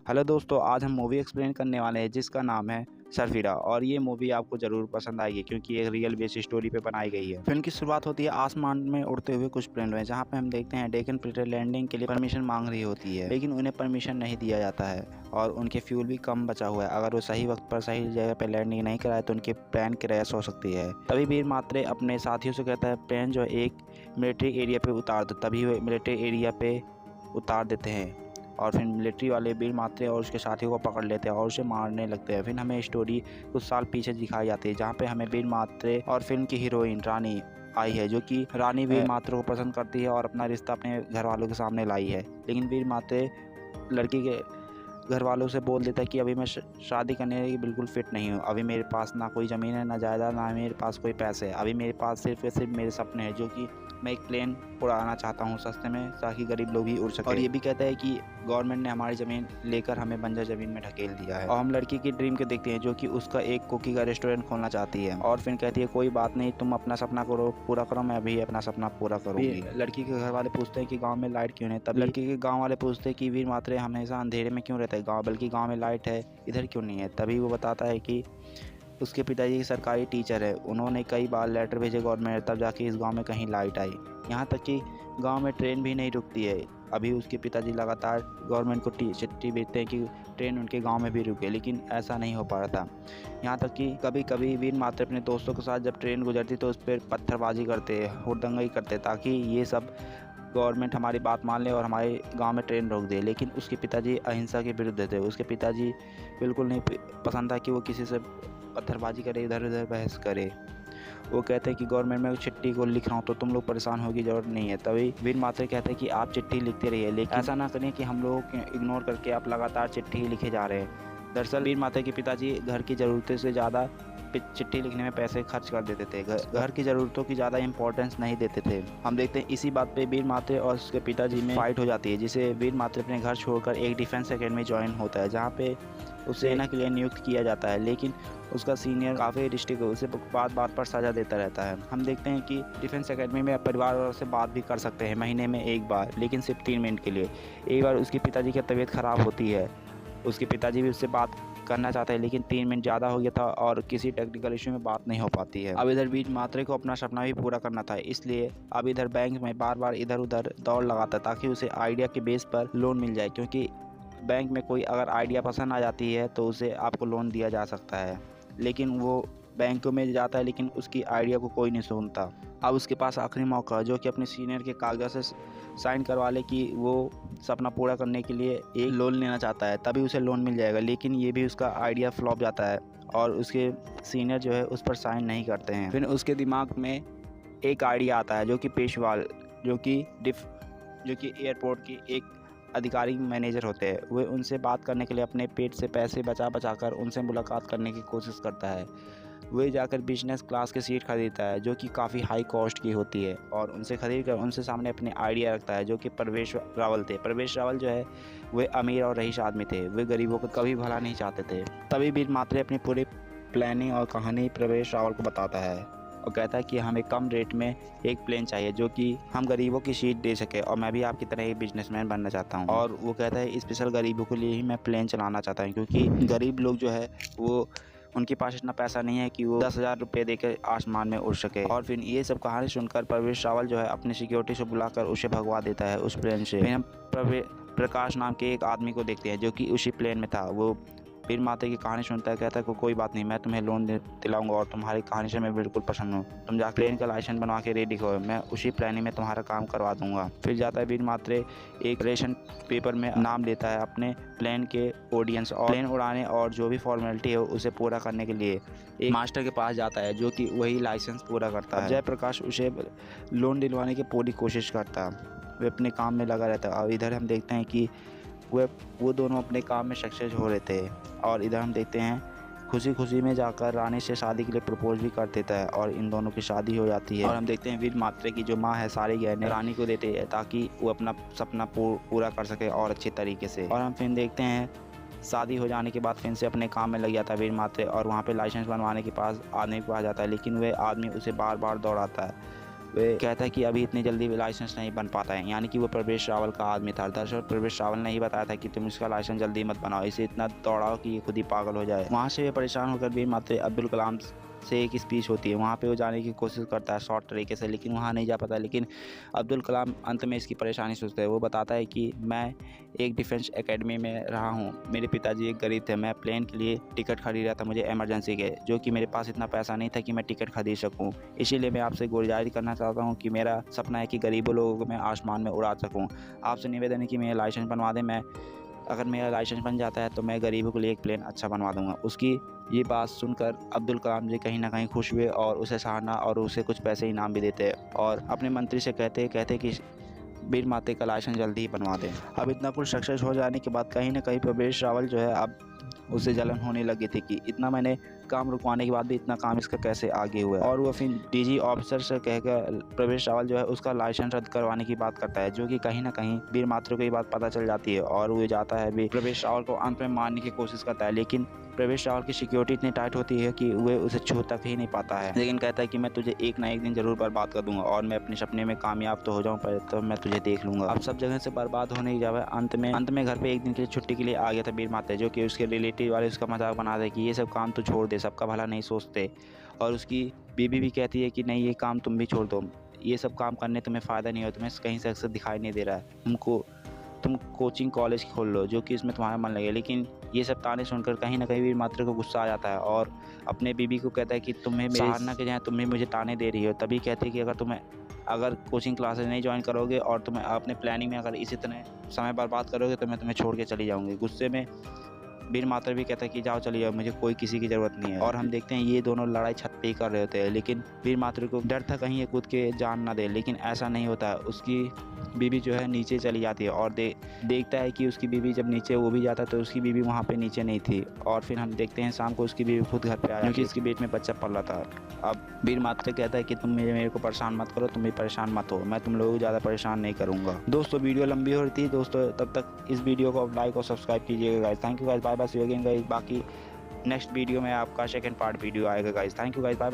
Hello दोस्तों, आज हम मूवी एक्सप्लेन करने वाले हैं जिसका नाम है सरफिरा। और ये मूवी आपको ज़रूर पसंद आएगी क्योंकि एक रियल बेस स्टोरी पे बनाई गई है। फिल्म की शुरुआत होती है आसमान में उड़ते हुए कुछ प्लेन में, जहाँ पे हम देखते हैं डेकन प्लेटर लैंडिंग के लिए परमिशन मांग रही होती है, लेकिन उन्हें परमिशन नहीं दिया जाता है और उनके फ्यूल भी कम बचा हुआ है। अगर वो सही वक्त पर सही जगह पर लैंडिंग नहीं कराए तो उनके प्लान क्रैश हो सकती है। तभी वीर मात्रे अपने साथियों से कहता है प्लेन जो एक मिलिट्री एरिया पे उतार दो। तभी वो मिलिट्री एरिया पे उतार देते हैं और फिर मिलिट्री वाले वीर मात्रे और उसके साथियों को पकड़ लेते हैं और उसे मारने लगते हैं। फिर हमें स्टोरी कुछ साल पीछे दिखाई जाती है, जहाँ पे हमें वीर मात्रे और फिल्म की हीरोइन रानी आई है, जो कि रानी वीर मात्रे को पसंद करती है और अपना रिश्ता अपने घर वालों के सामने लाई है। लेकिन वीर मात्रे लड़की के घर वालों से बोल देता है कि अभी मैं शादी करने की बिल्कुल फिट नहीं हूँ। अभी मेरे पास ना कोई ज़मीन है, ना जायदाद, ना मेरे पास कोई पैसे है। अभी मेरे पास सिर्फ मेरे सपने हैं, जो कि मैं एक प्लेन उड़ाना चाहता हूँ सस्ते में, ताकि गरीब लोग भी उड़ सके। और ये भी कहता है कि गवर्नमेंट ने हमारी ज़मीन लेकर हमें बंजर ज़मीन में ढकेल दिया है। और हम लड़की की ड्रीम के देखते हैं, जो कि उसका एक कुकी का रेस्टोरेंट खोलना चाहती है। और फिर कहती है कोई बात नहीं, तुम अपना सपना पूरा करो, मैं भी अपना सपना पूरा करूँगी। लड़की के घर वाले पूछते हैं कि गाँव में लाइट क्यों नहीं। तब लड़की के गाँव वाले पूछते हैं कि वीर मात्रे हमेशा अंधेरे में क्यों रहता है गाँव, बल्कि गाँव में लाइट है, इधर क्यों नहीं है। तभी वो बताता है कि उसके पिताजी सरकारी टीचर है, उन्होंने कई बार लेटर भेजे गवर्नमेंट, तब जाके इस गांव में कहीं लाइट आई। यहाँ तक कि गांव में ट्रेन भी नहीं रुकती है। अभी उसके पिताजी लगातार गवर्नमेंट को चिट्ठी भेजते हैं कि ट्रेन उनके गांव में भी रुके, लेकिन ऐसा नहीं हो पा रहा था। यहाँ तक कि कभी कभी वीर मात्रे अपने दोस्तों के साथ जब ट्रेन गुजरती तो उस पर पत्थरबाजी करते, हुड़दंगई करते, ताकि ये सब गवर्नमेंट हमारी बात मान ले और हमारे गांव में ट्रेन रोक दे। लेकिन उसके पिताजी अहिंसा के विरुद्ध थे। उसके पिताजी बिल्कुल नहीं पसंद था कि वो किसी से पत्थरबाजी करे, इधर उधर बहस करे। वो कहते हैं कि गवर्नमेंट में चिट्ठी को लिख रहा हूँ तो तुम लोग परेशान होगी ज़रूरत नहीं है। तभी वीर मात्रे कहते हैं कि आप चिट्ठी लिखते रहिए, लेकिन ऐसा ना करें कि हम लोगों को इग्नोर करके आप लगातार चिट्ठी लिखे जा रहे हैं। दरअसल वीर मात्रे के पिताजी घर की ज़रूरतों से ज़्यादा चिट्ठी लिखने में पैसे खर्च कर देते थे, घर की ज़रूरतों की ज़्यादा इंपॉर्टेंस नहीं देते थे। हम देखते हैं इसी बात पे वीर मात्रे और उसके पिताजी में फाइट हो जाती है, जिसे वीर मात्रे अपने घर छोड़कर एक डिफेंस अकेडमी ज्वाइन होता है, जहाँ पे उसे सेना के लिए नियुक्त किया जाता है। लेकिन उसका सीनियर काफ़ी रिस्ट्रिक्ट है, उसे बात पर सज़ा देता रहता है। हम देखते हैं कि डिफेंस अकेडमी में परिवार वालों से बात भी कर सकते हैं महीने में एक बार, लेकिन सिर्फ 3 मिनट के लिए। एक बार उसके पिताजी की तबीयत ख़राब होती है, उसके पिताजी भी उससे बात करना चाहते हैं, लेकिन 3 मिनट ज़्यादा हो गया था और किसी टेक्निकल इशू में बात नहीं हो पाती है। अब इधर वीर मात्रे को अपना सपना भी पूरा करना था, इसलिए अब इधर बैंक में बार बार इधर उधर दौड़ लगाता ताकि उसे आइडिया के बेस पर लोन मिल जाए, क्योंकि बैंक में कोई अगर आइडिया पसंद आ जाती है तो उसे आपको लोन दिया जा सकता है। लेकिन वो बैंकों में जाता है, लेकिन उसकी आइडिया को कोई नहीं सुनता। अब उसके पास आखिरी मौका, जो कि अपने सीनियर के कागज़ से साइन करवा ले कि वो सपना पूरा करने के लिए एक लोन लेना चाहता है, तभी उसे लोन मिल जाएगा। लेकिन ये भी उसका आइडिया फ्लॉप जाता है और उसके सीनियर जो है उस पर साइन नहीं करते हैं। फिर उसके दिमाग में एक आइडिया आता है, जो कि पेशवाल, जो कि एयरपोर्ट की एक आधिकारिक मैनेजर होते हैं। वे उनसे बात करने के लिए अपने पेट से पैसे बचा कर उनसे मुलाकात करने की कोशिश करता है। वे जाकर बिजनेस क्लास की सीट खरीदता है, जो कि काफ़ी हाई कॉस्ट की होती है, और उनसे खरीद कर उनसे सामने अपने आइडिया रखता है, जो कि प्रवेश रावल थे। प्रवेश रावल जो है वे अमीर और रईस आदमी थे, वे गरीबों को कभी भला नहीं चाहते थे। तभी वीर मात्रे अपनी पूरी प्लानिंग और कहानी प्रवेश रावल को बताता है और कहता है कि हमें कम रेट में एक प्लेन चाहिए, जो कि हम गरीबों की सीट दे सके, और मैं भी आपकी तरह एक बिजनेसमैन बनना चाहता हूँ। और वो कहता है स्पेशल गरीबों के लिए ही मैं प्लेन चलाना चाहता हूँ, क्योंकि गरीब लोग जो है वो उनके पास इतना पैसा नहीं है कि वो 10,000 रुपये देकर आसमान में उड़ सके। और फिर ये सब कहानी सुनकर प्रवेश रावल जो है अपनी सिक्योरिटी से बुलाकर उसे भगवा देता है उस प्लेन से। फिर हम प्रकाश नाम के एक आदमी को देखते हैं, जो कि उसी प्लेन में था। वो वीर मात्रे की कहानी सुनता है, कहता है कोई बात नहीं, मैं तुम्हें लोन दिलाऊंगा और तुम्हारी कहानी से मैं बिल्कुल पसंद हूँ, तुम जाकर प्लेन का लाइसेंस बनवा के रेडी हो, मैं उसी प्लानिंग में तुम्हारा काम करवा दूंगा। फिर जाता है वीर मात्रे एक रेशन पेपर में नाम देता है अपने प्लेन के ऑडियंस, और प्लेन उड़ाने और जो भी फॉर्मेलिटी है उसे पूरा करने के लिए एक मास्टर के पास जाता है, जो कि वही लाइसेंस पूरा करता है। जयप्रकाश उसे लोन दिलवाने की पूरी कोशिश करता है, वे अपने काम में लगा रहता है। और इधर हम देखते हैं कि वो दोनों अपने काम में सक्सेस हो रहे थे। और इधर हम देखते हैं खुशी खुशी में जाकर रानी से शादी के लिए प्रपोज भी कर देता है और इन दोनों की शादी हो जाती है। और हम देखते हैं वीर मात्रे की जो माँ है सारे गहने रानी को देते हैं, ताकि वो अपना सपना पूरा कर सके और अच्छे तरीके से। और हम फिर देखते हैं शादी हो जाने के बाद फिर से अपने काम में लग जाता है वीर मात्रे, और वहाँ पे लाइसेंस बनवाने के पास आदमी के पास जाता है, लेकिन वह आदमी उसे बार बार दौड़ाता है। वे कहता है कि अभी इतनी जल्दी लाइसेंस नहीं बन पाता है, यानी कि वो प्रवेश रावल का आदमी था। दरअसल प्रवेश रावल ने ही बताया था कि तुम इसका लाइसेंस जल्दी मत बनाओ, इसे इतना दौड़ाओ कि ये खुद ही पागल हो जाए। वहाँ से वे परेशान होकर वीर मात्र अब्दुल कलाम से एक स्पीच होती है, वहाँ पे वो जाने की कोशिश करता है शॉर्ट तरीके से, लेकिन वहाँ नहीं जा पाता। लेकिन अब्दुल कलाम अंत में इसकी परेशानी सोचते हैं। वो बताता है कि मैं एक डिफेंस एकेडमी में रहा हूँ, मेरे पिताजी एक गरीब थे, मैं प्लेन के लिए टिकट खरीद रहा था मुझे इमरजेंसी के, जो कि मेरे पास इतना पैसा नहीं था कि मैं टिकट खरीद सकूँ। इसीलिए मैं आपसे गुजारिश करना चाहता हूँ कि मेरा सपना है कि गरीबों लोगों को मैं आसमान में उड़ा सकूँ। आपसे निवेदन है कि मेरा लाइसेंस बनवा दें। मैं अगर मेरा लाइसेंस बन जाता है तो मैं गरीबों के लिए एक प्लेन अच्छा बनवा दूंगा। उसकी ये बात सुनकर अब्दुल कलाम जी कहीं ना कहीं खुश हुए और उसे सराहना और उसे कुछ पैसे इनाम भी देते हैं और अपने मंत्री से कहते कि वीर माते का लाइसेंस जल्दी ही बनवा दें। अब इतना कुछ सक्सेस हो जाने के बाद कहीं ना कहीं प्रवेश रावल जो है अब उसे जलन होने लगी थी कि इतना मैंने काम रुकवाने के बाद भी इतना काम इसका कैसे आगे हुआ है। और वो फिर डीजी ऑफिसर से कहकर प्रवेश रावल जो है उसका लाइसेंस रद्द करवाने की बात करता है, जो कि कहीं ना कहीं वीर मात्र को ये बात पता चल जाती है और वो जाता है भी प्रवेश रावल को अंत में मारने की कोशिश करता है। लेकिन प्रवेश रावल की सिक्योरिटी इतनी टाइट होती है कि वह उसे छू तक ही नहीं पाता है, लेकिन कहता है कि मैं तुझे एक ना एक दिन जरूर बर्बाद कर दूंगा और मैं अपने सपने में कामयाब तो हो जाऊं पर तो मैं तुझे देख लूंगा। अब सब जगह से बर्बाद होने की जगह अंत में घर पे एक दिन के लिए छुट्टी के लिए आ गया था वीर माता, जो कि उसके रिलेटिव वाले उसका मजाक बना दे कि ये सब काम तो छोड़ दे, सबका भला नहीं सोचते। और उसकी बीबी भी कहती है कि नहीं ये काम तुम भी छोड़ दो, ये सब काम करने तुम्हें फ़ायदा नहीं हो, तुम्हें कहीं से अक्सर दिखाई नहीं दे रहा है, तुम कोचिंग कॉलेज खोल लो जो कि इसमें तुम्हारा मन लगे। लेकिन ये सब ताने सुनकर कहीं ना कहीं वीर मात्र को गुस्सा आ जाता है और अपने बीबी को कहता है कि तुम्हें सराहना के जाए तुम भी मुझे ताने दे रही हो। तभी कहती है कि अगर कोचिंग क्लासेस नहीं ज्वाइन करोगे और तुम्हें अपने प्लानिंग में अगर इसी तरह समय बर्बाद करोगे तो मैं तुम्हें छोड़ के चली जाऊँगी। गुस्से में वीर मात्र भी कहता है कि जाओ चलिए, मुझे कोई किसी की ज़रूरत नहीं है। और हम देखते हैं ये दोनों लड़ाई छत पे ही कर रहे होते हैं, लेकिन वीर मात्र को डर था कहीं ये कूद के जान ना दे, लेकिन ऐसा नहीं होता है। उसकी बीबी जो है नीचे चली जाती है और देखता है कि उसकी बीबी जब नीचे वो भी जाता है तो उसकी बीबी वहाँ पे नीचे नहीं थी। और फिर हम देखते हैं शाम को उसकी बीबी खुद घर पे आया क्योंकि उसकी पेट में बच्चा पल रहा था। अब वीर मात्र कहता है कि तुम मेरे को परेशान मत करो, तुम भी परेशान मत हो, मैं तुम लोगों को ज़्यादा परेशान नहीं करूँगा। दोस्तों वीडियो लंबी हो रही थी दोस्तों, तब तक इस वीडियो को लाइक और सब्सक्राइब कीजिएगा guys. Thank you guys, bye bye, see you again guys. बाकी नेक्स्ट वीडियो में आपका सेकंड पार्ट वीडियो आएगा गाइस। Thank you guys, bye bye.